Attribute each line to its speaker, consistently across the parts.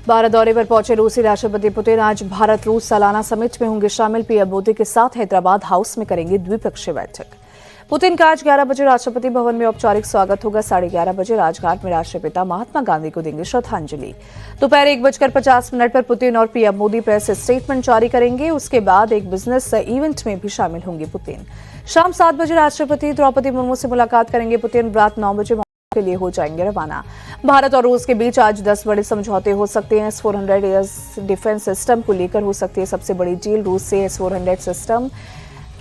Speaker 1: भारत दौरे पर पहुंचे रूसी राष्ट्रपति पुतिन आज भारत रूस सालाना समिट में होंगे शामिल। पीएम मोदी के साथ हैदराबाद हाउस में करेंगे द्विपक्षीय बैठक। पुतिन का आज 11 बजे राष्ट्रपति भवन में औपचारिक स्वागत होगा। 11:30 बजे राजघाट में राष्ट्रपिता महात्मा गांधी को देंगे श्रद्धांजलि। दोपहर 1:50 पर पुतिन और पीएम मोदी प्रेस स्टेटमेंट जारी करेंगे। उसके बाद एक बिजनेस इवेंट में भी शामिल होंगे पुतिन। शाम 7 बजे राष्ट्रपति द्रौपदी मुर्मू से मुलाकात करेंगे पुतिन। रात 9 बजे के लिए हो जाएंगे रवाना। भारत और रूस के बीच आज 10 बड़े समझौते हो सकते हैं। S-400 डिफेंस सिस्टम को लेकर हो सकती है सबसे बड़ी डील। रूस से S-400 सिस्टम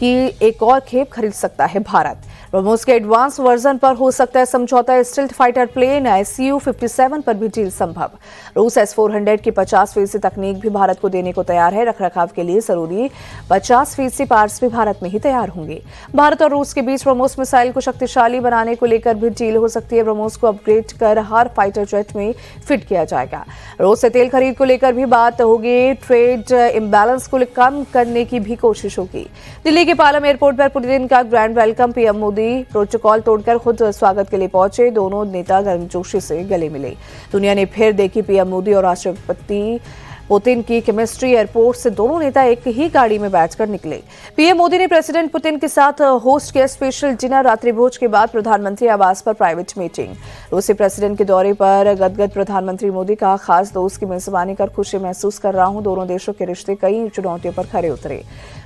Speaker 1: की एक और खेप खरीद सकता है भारत। ब्रह्मोस के एडवांस वर्जन पर हो सकता है समझौता। स्टिल्थ फाइटर प्लेन Su-57 पर भी डील संभव। रूस S-400 की 50% तकनीक भी भारत को देने को तैयार है। रखरखाव के लिए जरूरी 50% पार्ट्स भी भारत में ही तैयार होंगे। भारत और रूस के बीच ब्रह्मोस मिसाइल को शक्तिशाली बनाने को लेकर भी डील हो सकती है। ब्रह्मोस को अपग्रेड कर हर फाइटर जेट में फिट किया जाएगा। रूस से तेल खरीद को लेकर भी बात होगी। ट्रेड इम्बैलेंस को कम करने की भी कोशिश होगी। दिल्ली के पालम एयरपोर्ट पर पुतिन का grand welcome. PM Modi protocol तोड़कर खुद स्वागत के लिए पहुंचे। दोनों नेता गर्मजोशी से गले मिले। दुनिया ने फिर देखी पीएम मोदी और राष्ट्रपति पुतिन की केमिस्ट्री। एयरपोर्ट से दोनों नेता एक ही गाड़ी में बैठकर निकले। पीएम मोदी ने प्रेसिडेंट पुतिन के साथ होस्ट किया स्पेशल डिनर। रात्रि भोज के बाद प्रधानमंत्री आवास पर प्राइवेट मीटिंग। रूसी प्रेसिडेंट के दौरे पर गदगद प्रधानमंत्री मोदी का खास दोस्त की मेजबानी कर खुशी महसूस कर रहा हूं। दोनों देशों के रिश्ते कई चुनौतियों पर खरे उतरे।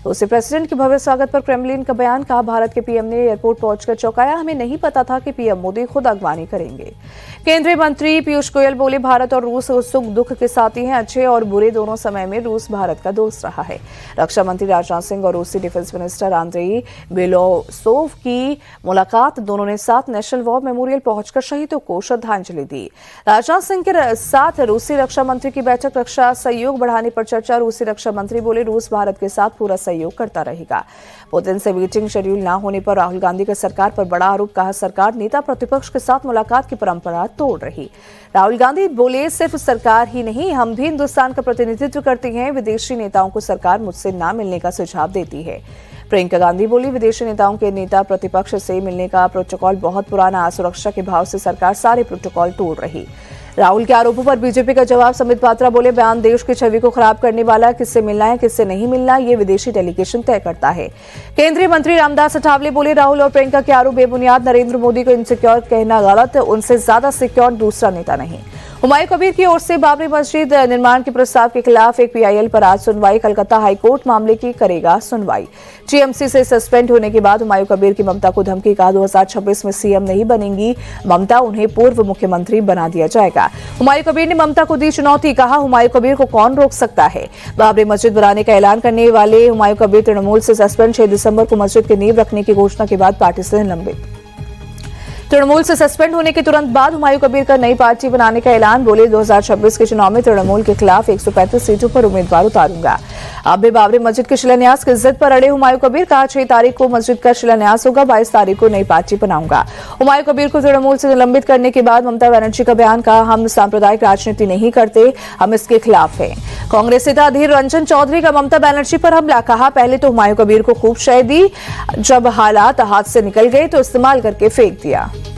Speaker 1: रूसी प्रेसिडेंट के भव्य स्वागत पर क्रेमलिन का बयान। कहा, भारत के पीएम ने एयरपोर्ट पहुंचकर चौंकाया। हमें नहीं पता था कि पीएम मोदी खुद अगवानी करेंगे। केंद्रीय मंत्री पीयूष गोयल बोले, भारत और रूस सुख दुख के साथी हैं। अच्छे और बुरे दोनों समय में रूस भारत का दोस्त रहा है। रक्षा मंत्री राजनाथ सिंह और रूसी डिफेंस मिनिस्टर आंद्रेई बेलोसोव की मुलाकात। दोनों ने साथ नेशनल वॉर मेमोरियल पहुंचकर शहीदों को श्रद्धांजलि दी। राजनाथ सिंह के साथ रूसी रक्षा मंत्री की बैठक। रक्षा सहयोग बढ़ाने पर चर्चा। रूसी रक्षा मंत्री बोले, रूस भारत के साथ पूरा सहयोग करता रहेगा। पुतिन से मीटिंग शेड्यूल न होने पर राहुल गांधी का सरकार पर बड़ा आरोप। कहा, सरकार नेता प्रतिपक्ष के साथ मुलाकात की परंपरा तोड़ रही। राहुल गांधी बोले, सिर्फ सरकार ही नहीं, हम भी हिंदुस्तान का प्रतिनिधित्व करते हैं। विदेशी नेताओं को सरकार मुझसे ना मिलने का सुझाव देती है। प्रियंका गांधी बोली, विदेशी नेताओं के नेता प्रतिपक्ष से मिलने का प्रोटोकॉल बहुत पुराना। सुरक्षा के भाव से सरकार सारे प्रोटोकॉल तोड़ रही। राहुल के आरोपों पर बीजेपी का जवाब। संबित पात्रा बोले, बयान देश की छवि को खराब करने वाला। किससे मिलना है किससे नहीं मिलना ये विदेशी डेलीगेशन तय करता है। केंद्रीय मंत्री रामदास अठावले बोले, राहुल और प्रियंका के आरोप बेबुनियाद। नरेंद्र मोदी को इनसिक्योर कहना गलत। उनसे ज्यादा सिक्योर दूसरा नेता नहीं। हुमायूं कबीर की ओर से बाबरी मस्जिद निर्माण के प्रस्ताव के खिलाफ एक पीआईएल पर आज सुनवाई। कलकत्ता हाईकोर्ट मामले की करेगा सुनवाई। टीएमसी से सस्पेंड होने के बाद हुमायूं कबीर की ममता को धमकी। कहा, 2026 में सीएम नहीं बनेंगी ममता, उन्हें पूर्व मुख्यमंत्री बना दिया जाएगा। हुमायूं कबीर ने ममता को दी चुनौती। कहा, हुमायूं कबीर को कौन रोक सकता है। बाबरी मस्जिद बनाने का ऐलान करने वाले हुमायूं कबीर तृणमूल से सस्पेंड। 6 दिसंबर को मस्जिद की नींव रखने की घोषणा के बाद पार्टी से निलंबित। तृणमूल से सस्पेंड होने के तुरंत बाद हुमायूं कबीर का नई पार्टी बनाने का ऐलान। बोले, 2026 के चुनाव में तृणमूल के खिलाफ 135 सीटों पर उम्मीदवार उतारूंगा। अब भी बाबरी मस्जिद के शिलान्यास की जिद पर अड़े हुमायूं कबीर। कहा, 6 तारीख को मस्जिद का शिलान्यास होगा, 22 तारीख को नई पार्टी बनाऊंगा। हुमायूं कबीर को तृणमूल से निलंबित करने के बाद ममता बनर्जी का बयान। कहा, हम सांप्रदायिक राजनीति नहीं करते, हम इसके खिलाफ हैं। कांग्रेस नेता अधीर रंजन चौधरी का ममता बनर्जी पर हमला। कहा, पहले तो हुमायूं कबीर को खूब शय दी, जब हालात हाथ से निकल गए तो इस्तेमाल करके फेंक दिया।